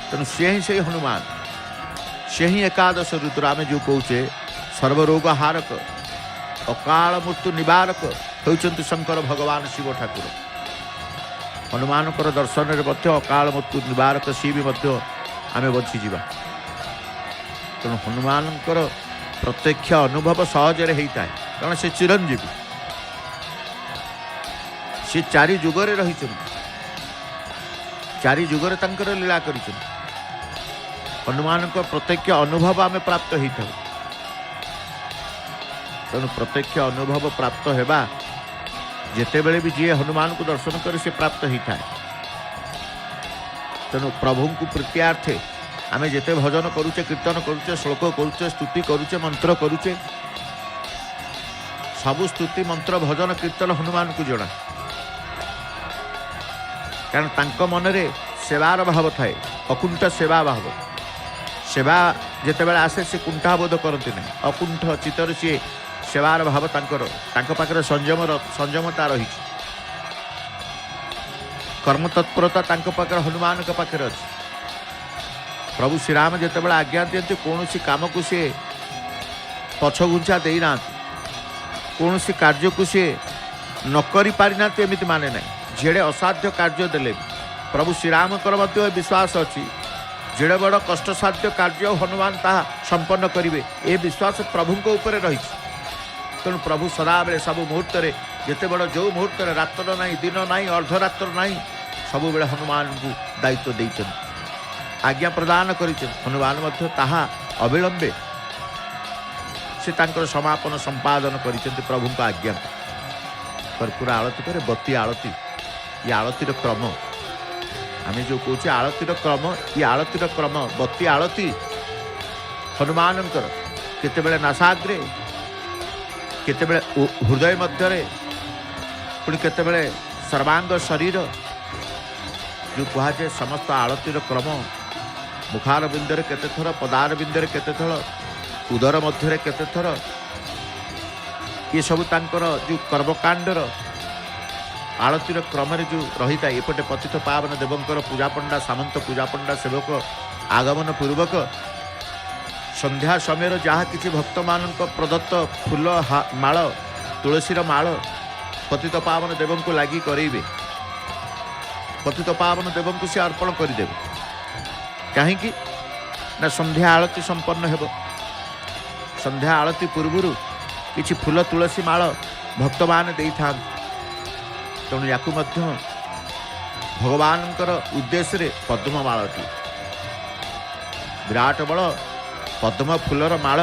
ତେଣୁ ସେ ହିଁ ସେଇ ହନୁମାନ, ସେ ହିଁ ଏକାଦଶ ରୁଦ୍ର। ଆମେ ଯେଉଁ କହୁଛେ ସର୍ବରୋଗ ହାରକ, ଅକାଳ ମୃତ୍ୟୁ ନିବାରକ ହେଉଛନ୍ତି ଶଙ୍କର ଭଗବାନ ଶିବ ଠାକୁର। ହନୁମାନଙ୍କର ଦର୍ଶନରେ ମଧ୍ୟ ଅକାଳ ମୃତ୍ୟୁ ନିବାରକ ସିଏ ବି ମଧ୍ୟ ଆମେ ବଞ୍ଚିଯିବା। ତେଣୁ ହନୁମାନଙ୍କର ପ୍ରତ୍ୟକ୍ଷ ଅନୁଭବ ସହଜରେ ହେଇଥାଏ, କାରଣ ସେ ଚିରଞ୍ଜୀବୀ। ସେ ଚାରି ଯୁଗରେ ରହିଛନ୍ତି, ଚାରି ଯୁଗରେ ତାଙ୍କର ଲୀଳା କରିଛନ୍ତି। ହନୁମାନଙ୍କ ପ୍ରତ୍ୟକ୍ଷ ଅନୁଭବ ଆମେ ପ୍ରାପ୍ତ ହେଇଥାଉ। ତେଣୁ ପ୍ରତ୍ୟକ୍ଷ ଅନୁଭବ ପ୍ରାପ୍ତ ହେବା ଯେତେବେଳେ ବି ଯିଏ ହନୁମାନଙ୍କୁ ଦର୍ଶନ କରେ ସେ ପ୍ରାପ୍ତ ହେଇଥାଏ। ତେଣୁ ପ୍ରଭୁଙ୍କୁ ପ୍ରୀତ୍ୟାର୍ଥେ ଆମେ ଯେତେ ଭଜନ କରୁଛେ, କୀର୍ତ୍ତନ କରୁଛେ, ଶ୍ଲୋକ କରୁଛେ, ସ୍ତୁତି କରୁଛେ, ମନ୍ତ୍ର କରୁଛେ, सबु स्तुति मंत्र भजन कीर्तन हनुमान को जଣା कारण तांको मनरे सेवार भाव थाए अकुंठ सेवा भाव सेवा जिते बेले आसे से कुंठाबोध करती ना अकुंठ चित्तर सी सेवार भाव तांको पाखरे संयमता रही कर्म तत्परता तांको पाखरे हनुमान के पाखरे अच्छी प्रभु श्रीराम जिते बेले आज्ञा दियंती कौन काम को सी पछघुंचा देना कौन कार्य को सी न करी पारि ना एमती माने ना जेड़े असाध्य कार्य देले प्रभु श्रीराम विश्वास अच्छी जेड़े बड़ कष्टसाध्य कार्य हनुमान ताहा संपन्न करिवे ए विश्वास प्रभु ऊपर रही तेणु प्रभु सदाबले सब मुहूर्त जिते बड़ जो मुहूर्त रात्र ना दिन ना अर्धरात्र ना सब बेले हनुमान को दायित्व देते आज्ञा प्रदान कर हनुमान ताहा अविलंबे से तांकर समापन संपादन कर प्रभु आज्ञा कर्पूर आळती पर बत्ती आळती ये आळतीर क्रम आम जो कौचे आळतीर क्रम ये आळतीर क्रम बत्ती आळती हनुमानंकर केतेबेले नासाग्रे केतेबेले हृदय मध्यरे पुणी केतेबेले सर्वांग शरीर जो कहुए समस्त आळतीर क्रम मुखार बिंदरे केते थर पदार बिंदरे केते थर उदर मध्यरे केते थर ये सब तांकर जो कर्मकांडर आळतीर क्रम जो रही था एपटे पतित पावन देवंकर पूजा पंडा सामंत पूजा पंडा सेवक आगमन पूर्वक संध्या समय जहाँ किसी भक्त मान प्रदत्त फूल माଳ तुलसीर माଳ पतित पावन देवं को लगी करेंगे पतित पावन देवं को से अर्पण करदे कहीं ना संध्या आळती संपन्न हेब संध्या आळती पूर्व किछि फूल तुलसी माळ भक्त मान दे था तेणु या भगवानंकर उद्देश्य पद्म माळटी विराट बड़ पद्म फूलर माळ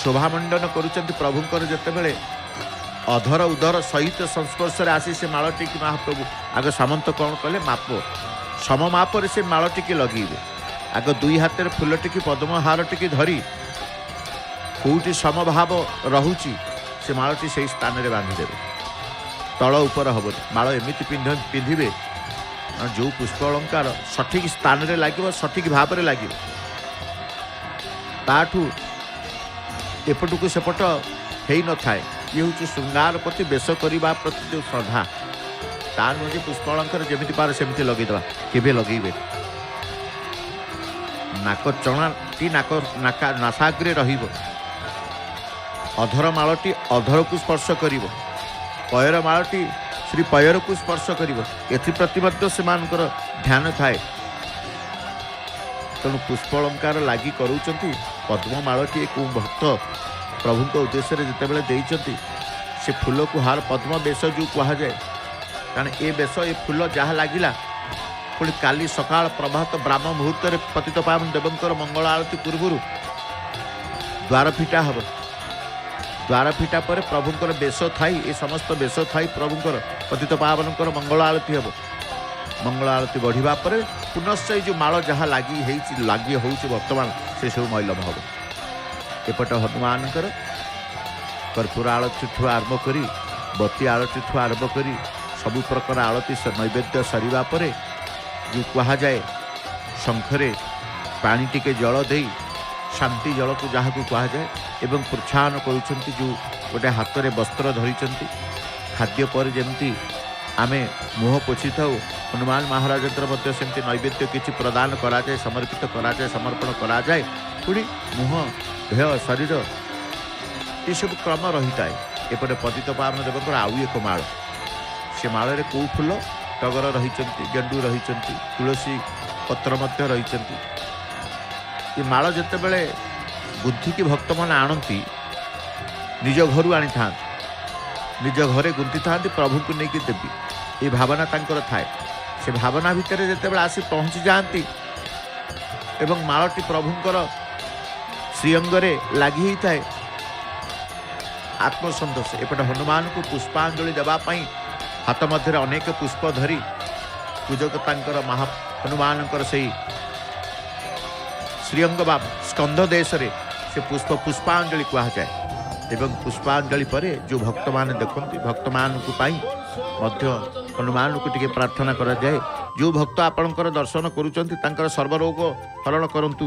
शोभामंडन करुचंती प्रभुंकर जेतेबेले अधर उदर सहित संस्पर्श आसी से माळटी की महाप्रभु आग सामंत कौन कले माप सम मापर से माळटी की लगेबे आग दुई हाथ फूल टिकी पद्म हार टिकी धरी कौटी समभाव रहुची से माळटी से स्थान में बांधिदेवे तल उपर हम माळ एमती पिंधे जो पुष्प अलंकार सठिक स्थान में लगे सठिक भाव में लगे ताठू एपट को सेपट हो न था ये हूँ श्रृंगार प्रति बेश करने प्रति जो श्रद्धा ता नुहे पुष्प अलंकार जमी पार सेमती लगेदेवा केवे लगेबे नाक चणाटी नासाग्रे रहिब अधर माळटी अधर को स्पर्श करिब पयर माळटी श्री पयर को स्पर्श करिब एप्रति से ध्यान थाए तेणु पुष्प अलंकार लगी करूचंती पद्म माळटी को भक्त प्रभु को उद्देश्य जितेबले देइचंती से फूल को हार पद्म बेश जो कहा जाए कारण ए बेश ए फूल जहाँ लगिला पुणी काली सकाळ प्रभात ब्राह्म मुहूर्त पतित पावन देवंकर मंगल आरती पूर्व द्वार फिटा हम द्वार फिटा पर प्रभुंकर बेश थाई ए समस्त बेश थाई प्रभुंकर पतित पावनकर मंगल आरती हम मंगल आरती बढ़िबा पर पुनश्च जो माळ जहाँ लगी होउछि वर्तमान से सब मैलम हम एपट हनुमानकर कर्पूर आरती ठू आरंभ करी बत्ती आरती ठू आरंभ करी सबु प्रकार आरती नैवेद्य सरिबा पर जो कहा जाए शंखरे पानी टिके जल दे शांति जल को जहाँ को कहा जाए एवं प्रोत्साहन करुँच जो गोटे हाथ में वस्त्र धरी खाद्य पर जमी आमे मुह पोछि थाउ हनुमान महाराज सेमती नैवेद्य किसी प्रदान कराए समर्पित कराए समर्पण कराए पुणी मुह देह शरीर ये सब क्रम रही था एपटे पतित पावन देवकर आउ एक माळ से माल कौ फूल टगर रही गेंडू रही तुलसी पत्र मध्य रही ये माळ जिते बड़े बुद्धि की भक्त मन आणती निज घर आनी था निज घरे गुंथि था प्रभु को लेकिन देवी ये भावना तांकर थाए से भावना भितर जिते आसी पहुँची जाती एवं माळटी प्रभुंकर श्रीअंगरे लगी ही थाए आत्मसंतोष एपटे हनुमान को पुष्पांजलि देवाई हाथ मध्य अनेक पुष्प धरी पूजक तांकर महा हनुमानकर से श्रीअंग बा स्कंध देश रे से पुष्पांजलि कहा जाए एवं पुष्पांजलि पर जो भक्त मान देखते भक्त मान हनुमान को टिके प्रार्थना करा जाए। जो भक्त आपणकर दर्शन करुँच सर्वरोग हरण करंतु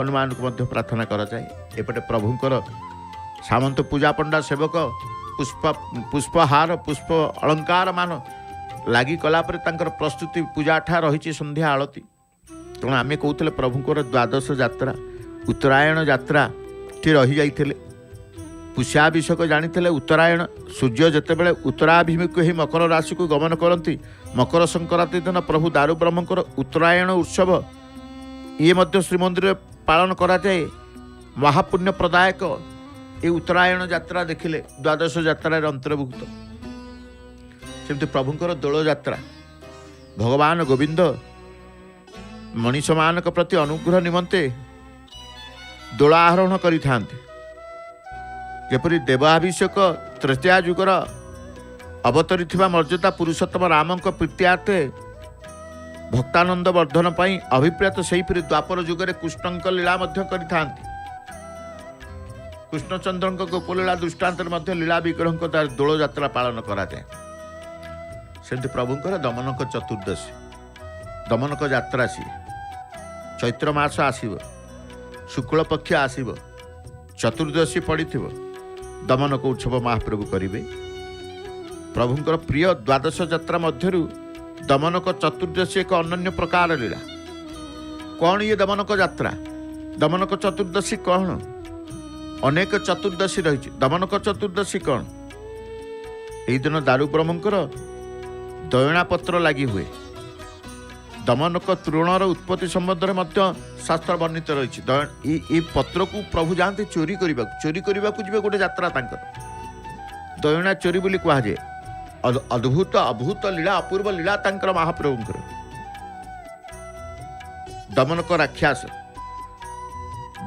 हनुमान को मध्य प्रार्थना करा जाए। एपटे प्रभुंकर सामंत पूजा पंडा सेवक पुष्पहार पुष्प अलंकार मान लगी कलापर प्रस्तुति पूजा ठा रही संध्या आलती। तेणु आम कहते प्रभुंकर द्वादश यात्रा उत्तरायण यात्रा टी रही जाइए। पुष्याभिषेक जानी उत्तरायण सूर्य जितेबाला उत्तराभिमुख ही मकर राशि को गमन करती। मकर संक्रांति दिन प्रभु दारु ब्रह्मकर उत्तरायण उत्सव ये मध्य श्रीमंदिर पालन करा जाए। महापुण्य प्रदायक ये उत्तरायण यात्रा देखिले द्वादश यात्रा अंतर्भुक्त। सेमती प्रभुंकर दोल यात्रा भगवान गोविंद मनीष मान प्रति अनुग्रह निमंते दोलाहरण करिथांते। जेपरि देवाभिषेक तृतीया युगर अवतरी मर्यादा पुरुषोत्तम राम प्रीत्यार्थे भक्तानंद वर्धन पाई अभिप्रेत सेहीपरि द्वापर युगरे कृष्णंक लीला करिथांती। कृष्णचंद्र गोपलीला दृष्टांत लीला विग्रह दोल यात्रा पालन कराए। सेमती प्रभुंकर दमनक चतुर्दशी दमनक यात्रा सी चैत्र मास आसीब शुक्ल पक्ष आसीब चतुर्दशी पड़ी दमनक उत्सव महाप्रभु करिवे। प्रभुंकर प्रिय द्वादश यात्रा मध्यरु दमनक चतुर्दशी एक अनन्य प्रकार लीला। कौन ये दमनक यात्रा दमनक चतुर्दशी कौन? अनेक चतुर्दशी रही। दमनक चतुर्दशी कौन? यही दिन दारु ब्रह्मंकर दयना पत्र लगी हुए। दमनक तृणर उत्पत्ति संबंध में शास्त्र वर्णित रही। पत्र को प्रभु जाते चोरी करने जी गोटे यात्रा दयना चोरी बोली कहुए। अद्भुत अभूत लीला अपूर्व लीला तांकर महाप्रभुंकर।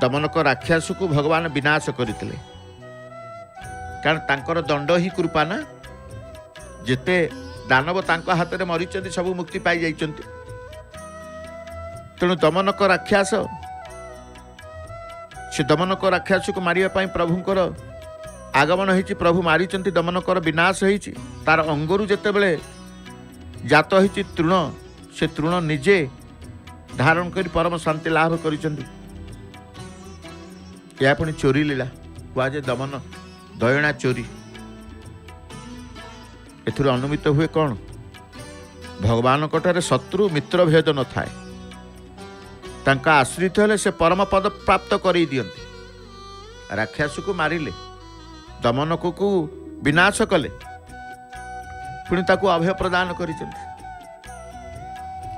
दमनक राक्षस को भगवान विनाश करते कारण तांकर दंड ही कृपा ना। जेते दानव तांको हाथ में मरीचंती सब मुक्ति पाई जाइचंती। तेणु दमनक राक्षस से दमनक राक्षस को मारिया प्रभुंकर आगमन होती। प्रभु मारिचंती दमनकर विनाश होती। तार अंगरू जेतेबेले जात होती तृण से तृण निजे धारण कर परम शांति लाभ करिचंती। या पुणी चोरी लीला कहुए दमन दयना चोरी। एथुर अनुमित हुए कौन? भगवान कटारे शत्रु मित्र भेद न थाए। तांका आश्रित हेले से परम पद प्राप्त करई दियंती। राक्षस को मारिले दमनक को विनाश कले पुणी ताकू अभय प्रदान करिचंती।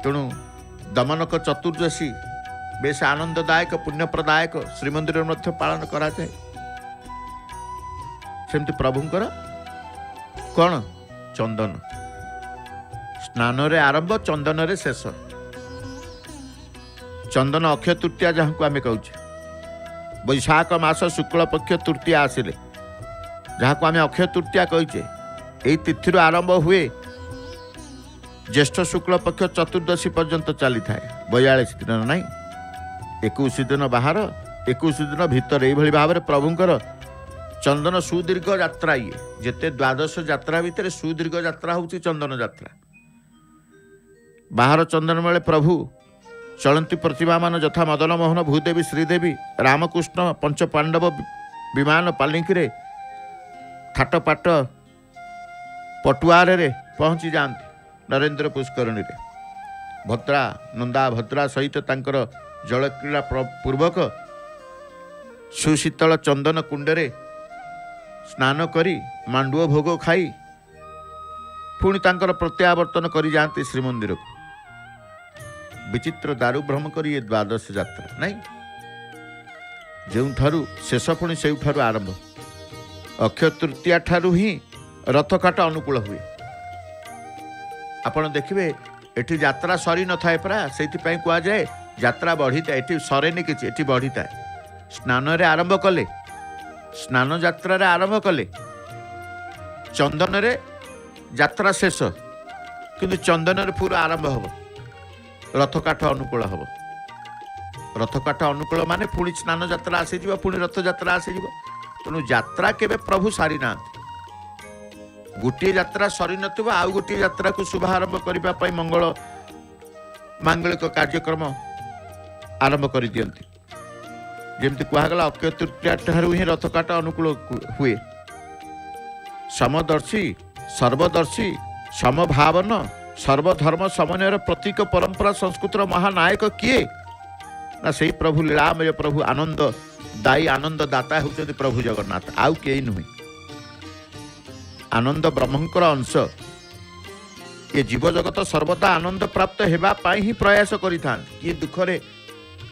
तेणु दमनक चतुर्दशी बेस आनंददायक पुण्यप्रदायक श्रीमंदिर मध्य पालन करा जाए। सेमती प्रभुंकर कौन? चंदन स्नान रे आरंभ चंदन रे शेष। चंदन अक्षय तृतीया जहाँ को आम कहचे। वैशाख मास शुक्ल पक्ष तृतीया आसिले जहाँ को आम अक्षय तृतीया कहीचे। यही तिथि आरंभ हुए ज्येष्ठ शुक्ल पक्ष चतुर्दशी पर्यंत चली थाए। 42 दिन नहीं 21 दिन बाहर 21 दिन भितर। यही भाव में प्रभुंकर चंदन सुदीर्घ यात्रा। ये जिते द्वादश यात्रा भितर सुदीर्घ यात्रा हूँ चंदन यात्रा। बाहर चंदन मेले प्रभु चलती प्रतिमा मान यथा मदन मोहन भूदेवी श्रीदेवी रामकृष्ण पंच पांडव विमान पालिंकी थाटपाट पटुआरे पहुँची जाती नरेंद्र पुष्करणी रे। भद्रा नंदा भद्रा सहित तांकर जलक्रीड़ा पूर्वक सुशीतल चंदन कुंडरे स्नान करी मांडुओ भोग खाई पुणी तांकर प्रत्यावर्तन करी जाती श्रीमंदिर को। विचित्र दारु ब्रह्म करी ये द्वादश यात्रा नहीं जो शेष पुणी से आरंभ। अक्षय तृतीया ठारू ही रथकाट अनुकूल हुए। आपण देखिए एठी यात्रा सरी न थाए परा से कहुए यात्रा बढ़ी था। एठी सरेनि किछि एठी बढ़ी था। स्नान रे आरंभ कले स्नान यात्रा रे आरंभ कले चंदन रे यात्रा शेष किंतु चंदन रे पूरा आरंभ हब। रथकाठ अनुकूल हब। रथकाठ अनुकूल माने पुणी स्नान यात्रा आसीज पुणी रथ यात्रा आसीज तेणु यात्रा केबे प्रभु सारी ना गोटे यात्रा सरी नथिबो आउ गोटे यात्रा को शुभारंभ करिबा पई मांगलिक कार्यक्रम आरंभ कर दियंती जेमती कहगला अक्षय तृतीया ठारू ही रथ काट अनुकूल हुए समदर्शी सर्वदर्शी समभावन सर्वधर्म समन्वयर प्रतीक परंपरा संस्कृतर महानायक किए ना से प्रभु लीलामय प्रभु आनंद दायी आनंद दाता होउछन्ति प्रभु जगन्नाथ आउ केही नुहे आनंद ब्रह्मंकर अंश ये जीव जगत सर्वदा आनंद प्राप्त हेबा पाई ही प्रयास करिथान किए दुखरे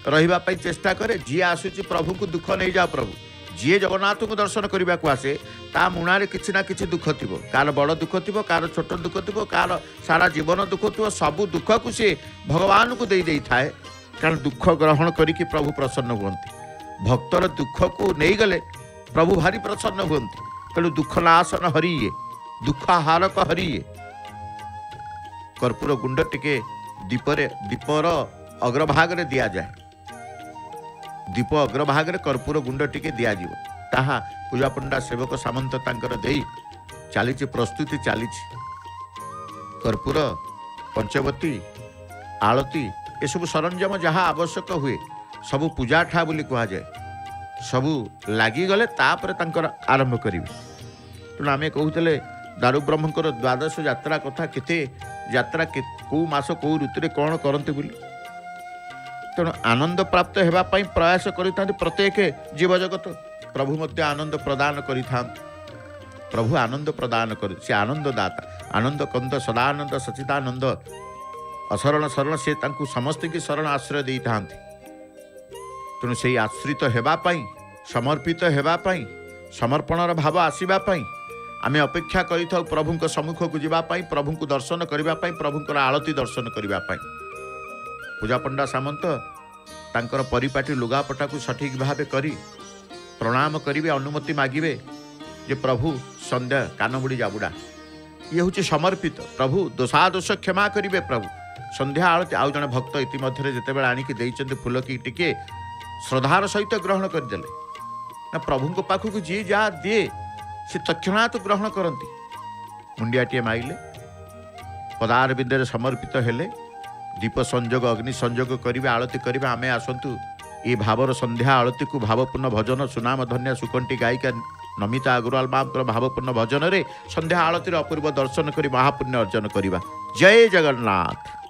रहिबा पाई चेष्टा करे जी आसुची प्रभु को दुख नहीं जा प्रभु जी जगन्नाथ को दर्शन करने को आसे ता मुणारे किछि ना किछि दुख थिबो कार बड़ दुख थिबो कार छोट दुख थिबो कार सारा जीवन दुख थिबो सब दुख को से भगवान को दे थाए कारण दुख ग्रहण करिकी प्रभु प्रसन्न हुअन्ति भक्तर दुख को नहीं गले प्रभु भारी प्रसन्न हुअन्ति तेणु दुख नाशन हरिए दुख हारक हरिए कर्पूर गुंड टिके दीपर अग्रभाग रे दिया जाए दीप अग्रभाग रे कर्पूर गुंड टिके दिया जीव ताहा पूजा पंडा सेवक सामंत तांकर देई चलीछि प्रस्तुति चलीछि कर्पूर पंचवती आलती ये सब सरंजाम जहाँ आवश्यक हुए सबु पूजा ठा बोली कह जाए सबू लगी गले तापर तांकर आरंभ करिवे तेणु आमे कहूतले दारु ब्रह्मकर द्वादश यात्रा कथा केते यात्रा को मास को ऋतु कौन करते बोली तेणु आनंद प्राप्त हेबा पई प्रयास करिथांति प्रत्येक जीव जगत प्रभु मध्य आनंद प्रदान करिथांति प्रभु आनंद प्रदान कर से आनंद दाता आनंद कंद सदानंद सचिदानंद असरण शरण से तांकु समस्त की शरण आश्रय दे थांति तेणु से आश्रित हेबा पई समर्पित हेबा पई समर्पणर भाव आसीबा पई आमे अपेक्षा करिथाउ प्रभुଙ୍କ सम्मुख को जिबा पई प्रभुଙ୍କୁ दर्शन करिबा पई प्रभुଙ୍କର आळती दर्शन करिबा पई पूजा पंडा सामंत तांकर परिपाटी लुगापटा को सठिक भावे करी प्रणाम करिवे अनुमति मागिवे जे प्रभु संध्या कानबुड़ी जाबुड़ा ये हूँ समर्पित प्रभु दोषादोष क्षमा करिवे प्रभु संध्या आळती आउ जने भक्त इतिमध्ये जेतेबेले आनिकी देइचंती फूल की टिके श्रद्धार सहित ग्रहण करदेले ना प्रभु को पाखु जी जा दिए से तक्षणात ग्रहण करती मुंडियाटीए माइले पदार बिंदे समर्पित हेले दीप संजोग अग्नि संजोग करिवे आळती करिवे आमे आसंतु ये भावर संध्या आळती को भावपूर्ण भजन सुनाम धन्य सुकंठी गायिका नमिता अग्रवाल मात्र भावपूर्ण भजन रे संध्या आळती अपूर्व दर्शन करी महापुण्य अर्जन करिबा जय जगन्नाथ।